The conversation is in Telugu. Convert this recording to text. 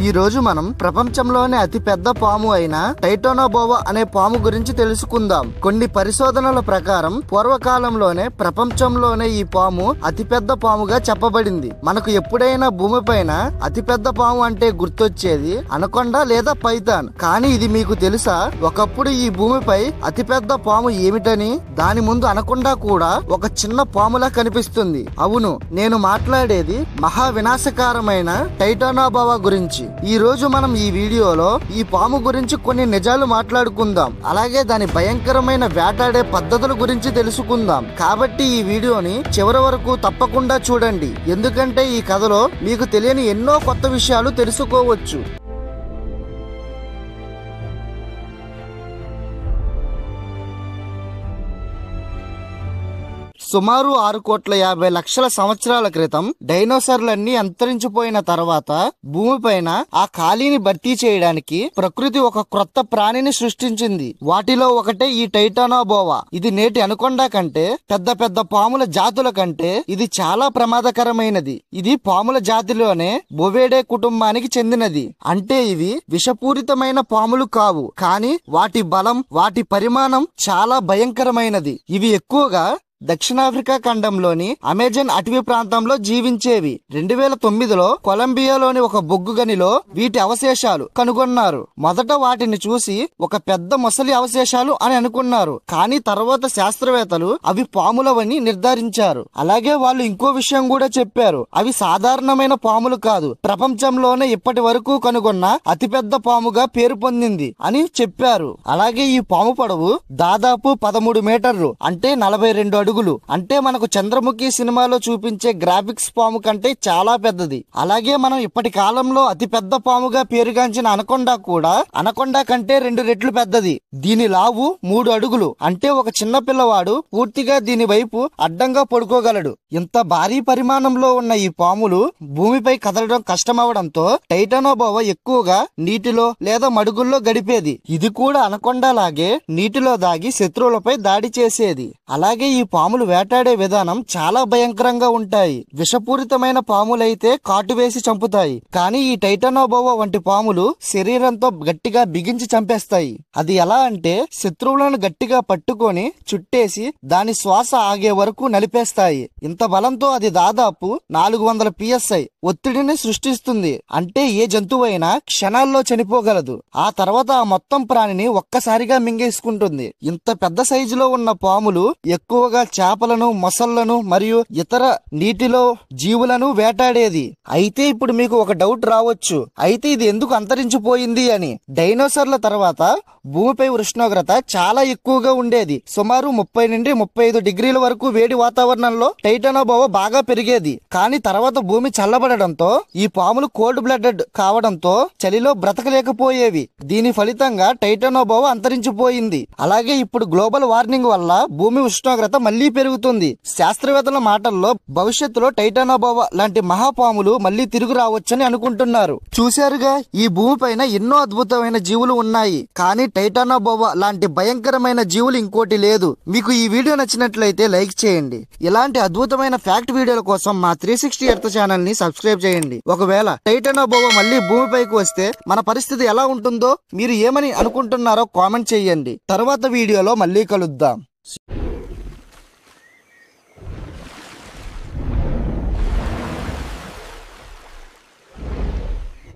ఈ రోజు మనం ప్రపంచంలోనే అతి పెద్ద పాము అయిన టైటానోబోవా అనే పాము గురించి తెలుసుకుందాం. కొన్ని పరిశోధనల ప్రకారం పూర్వకాలంలోనే ప్రపంచంలోనే ఈ పాము అతిపెద్ద పాముగా చెప్పబడింది. మనకు ఎప్పుడైనా భూమిపైన అతిపెద్ద పాము అంటే గుర్తొచ్చేది అనకొండ లేదా పైథాన్. కానీ ఇది మీకు తెలుసా, ఒకప్పుడు ఈ భూమిపై అతిపెద్ద పాము ఏమిటని? దాని ముందు అనకొండ కూడా ఒక చిన్న పాములా కనిపిస్తుంది. అవును, నేను మాట్లాడేది మహా వినాశకారమైన టైటానోబోవా గురించి. ఈ రోజు మనం ఈ వీడియోలో ఈ పాము గురించి కొన్ని నిజాలు మాట్లాడుకుందాం. అలాగే దాని భయంకరమైన వేటాడే పద్ధతుల గురించి తెలుసుకుందాం. కాబట్టి ఈ వీడియోని చివరి వరకు తప్పకుండా చూడండి, ఎందుకంటే ఈ కథలో మీకు తెలియని ఎన్నో కొత్త విషయాలు తెలుసుకోవచ్చు. సుమారు 6,50,00,000 సంవత్సరాల క్రితం డైనోసార్లన్నీ అంతరించిపోయిన తర్వాత భూమిపైన ఆ ఖాళీని భర్తీ చేయడానికి ప్రకృతి ఒక క్రొత్త ప్రాణిని సృష్టించింది. వాటిలో ఒకటే ఈ టైటానోబోవా. ఇది నేటి అనకొండ కంటే పెద్ద పాముల జాతుల కంటే ఇది చాలా ప్రమాదకరమైనది. ఇది పాముల జాతిలోనే బోవేడే కుటుంబానికి చెందినది. అంటే ఇవి విషపూరితమైన పాములు కావు, కానీ వాటి బలం, వాటి పరిమాణం చాలా భయంకరమైనది. ఇవి ఎక్కువగా దక్షిణాఫ్రికా ఖండంలోని అమెజాన్ అటవీ ప్రాంతంలో జీవించేవి. 2009లో కొలంబియాలోని ఒక బొగ్గు గనిలో వీటి అవశేషాలు కనుగొన్నారు. మొదట వాటిని చూసి ఒక పెద్ద మొసలి అవశేషాలు అని అనుకున్నారు, కానీ తర్వాత శాస్త్రవేత్తలు అవి పాములవని నిర్ధారించారు. అలాగే వాళ్ళు ఇంకో విషయం కూడా చెప్పారు, అవి సాధారణమైన పాములు కాదు, ప్రపంచంలోనే ఇప్పటి వరకు కనుగొన్న అతిపెద్ద పాముగా పేరు పొందింది అని చెప్పారు. అలాగే ఈ పాము పొడవు దాదాపు 13 మీటర్లు, అంటే 42 అడుగులు. అంటే మనకు చంద్రముఖి సినిమాలో చూపించే గ్రాఫిక్స్ పాము కంటే చాలా పెద్దది. అలాగే మనం ఇప్పటి కాలంలో అతి పెద్ద పాముగా పేరుగాంచిన అనకొండ కూడా అనకొండ కంటే 2 రెట్లు పెద్దది. దీని లావు 3 అడుగులు, అంటే ఒక చిన్న పిల్లవాడు పూర్తిగా దీని వైపు అడ్డంగా పడుకోగలడు. ఇంత భారీ పరిమాణంలో ఉన్న ఈ పాములు భూమిపై కదలడం కష్టమవడంతో టైటానోబోవా ఎక్కువగా నీటిలో లేదా మడుగుల్లో గడిపేది. ఇది కూడా అనకొండ లాగే నీటిలో దాగి శత్రువులపై దాడి చేసేది. అలాగే ఈ పాములు వేటాడే విధానం చాలా భయంకరంగా ఉంటాయి. విషపూరితమైన పాములైతే కాటు వేసి చంపుతాయి, కానీ ఈ టైటానోబోవా వంటి పాములు శరీరంతో గట్టిగా బిగించి చంపేస్తాయి. అది ఎలా అంటే శత్రువులను గట్టిగా పట్టుకొని చుట్టేసి దాని శ్వాస ఆగే వరకు నలిపేస్తాయి. ఇంత బలంతో అది దాదాపు 400 PSI ఒత్తిడిని సృష్టిస్తుంది. అంటే ఏ జంతువైనా క్షణాల్లో చనిపోగలదు. ఆ తర్వాత ఆ మొత్తం ప్రాణిని ఒక్కసారిగా మింగేసుకుంటుంది. ఇంత పెద్ద సైజులో ఉన్న పాములు ఎక్కువగా చేపలను, మొసళ్లను మరియు ఇతర నీటిలో జీవులను వేటాడేది. అయితే ఇప్పుడు మీకు ఒక డౌట్ రావచ్చు, అయితే ఇది ఎందుకు అంతరించిపోయింది అని. డైనోసార్ల తర్వాత భూమిపై ఉష్ణోగ్రత చాలా ఎక్కువగా ఉండేది. సుమారు 30 నుండి 35 డిగ్రీల వరకు వేడి వాతావరణంలో టైటానోబోవా బాగా పెరిగేది. కానీ తర్వాత భూమి చల్లబడడంతో ఈ పాములు కోల్డ్ బ్లడెడ్ కావడంతో చలిలో బ్రతకలేకపోయేవి. దీని ఫలితంగా టైటానోబోవా అంతరించిపోయింది. అలాగే ఇప్పుడు గ్లోబల్ వార్మింగ్ వల్ల భూమి ఉష్ణోగ్రత మళ్లీ పెరుగుతుంది. శాస్త్రవేత్తల మాటల్లో భవిష్యత్తులో టైటానోబోవా లాంటి మహాపాములు మళ్లీ తిరిగి రావచ్చని అనుకుంటున్నారు. చూశారుగా, ఈ భూమిపైన ఎన్నో అద్భుతమైన జీవులు ఉన్నాయి, కానీ టైటానోబోవా లాంటి భయంకరమైన జీవులు ఇంకోటి లేదు. మీకు ఈ వీడియో నచ్చినట్లయితే లైక్ చేయండి. ఇలాంటి అద్భుతమైన ఫ్యాక్ట్ వీడియోల కోసం మా 360 ఎర్త్ ఛానల్ ని సబ్స్క్రైబ్ చేయండి. ఒకవేళ టైటానోబోవా మళ్లీ భూమిపైకి వస్తే మన పరిస్థితి ఎలా ఉంటుందో మీరు ఏమని అనుకుంటున్నారో కామెంట్ చేయండి. తర్వాత వీడియోలో మళ్లీ కలుద్దాం.